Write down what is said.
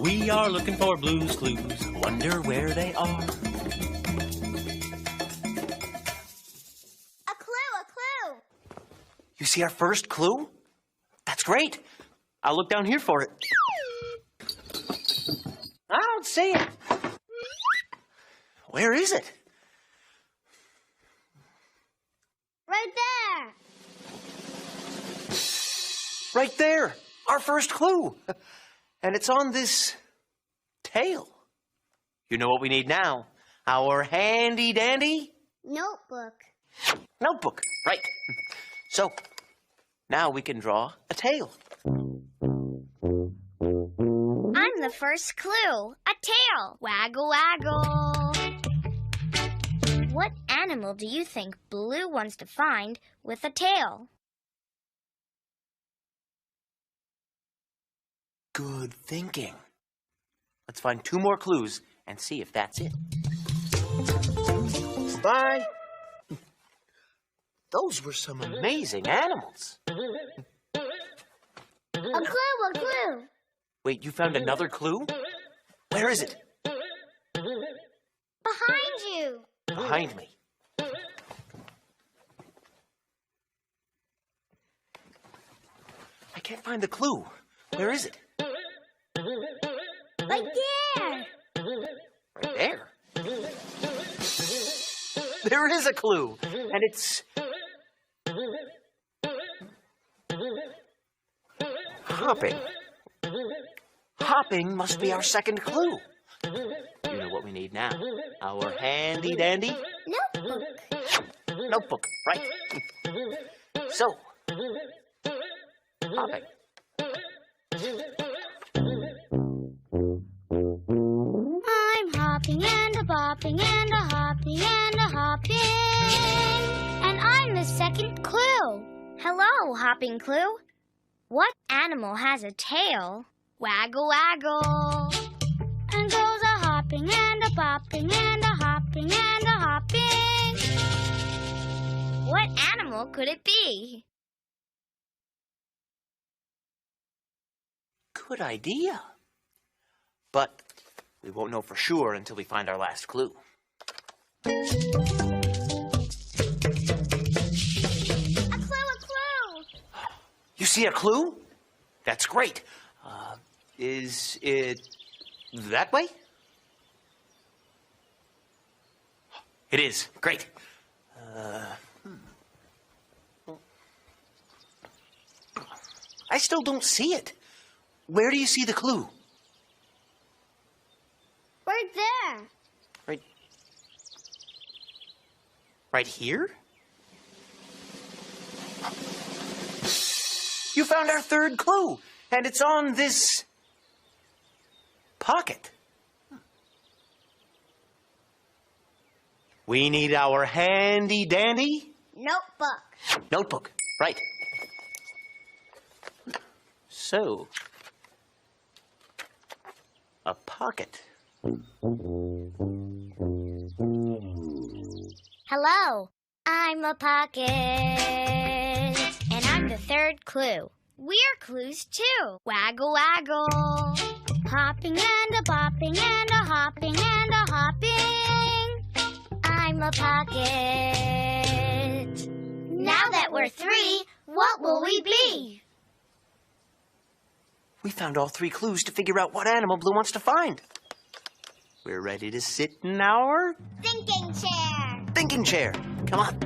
We are looking for Blue's Clues. Wonder where they are. A clue! You see our first clue? That's great. I'll look down here for it. I don't see it. Where is it? Right there! Right there. Our first clue. And it's on this tail. You know what we need now? Our handy-dandy Notebook. notebook. Right. So, now we can draw a tail. I'm the first clue. A tail. Waggle, waggle. What animal do you think Blue wants to find with a tail? Good thinking. Let's find 2 more clues and see if that's it. Bye. Those were some amazing animals. A clue! Wait, you found another clue? Where is it? Behind you. Behind me. I can't find the clue. Where is it? Right there. Right there. There is a clue, and it's hopping. Hopping must be our second clue. You know what we need now? Our handy-dandy Notebook. notebook, right? So, hopping. I'm hopping and a bopping and a hopping and a hopping. And I'm the second clue. Hello, hopping clue. What animal has a tail? Waggle, waggle. And goes a hopping and a bopping and a hopping and a hopping. What animal could it be? Good idea. But we won't know for sure until we find our last clue. A clue! You see a clue? That's great. Is it that way? It is. Great. I still don't see it. Where do you see the clue? Right there. Right here? You found our third clue, and it's on this pocket. We need our handy-dandy Notebook. notebook. Right. So, a pocket. Hello, I'm a pocket, and I'm the third clue. We're clues too. Waggle, waggle. Hopping and a bopping and a hopping and a hopping. I'm a pocket. Now that we're 3, what will we be? We found all 3 clues to figure out what animal Blue wants to find. We're ready to sit in our Thinking chair. thinking chair. Come on.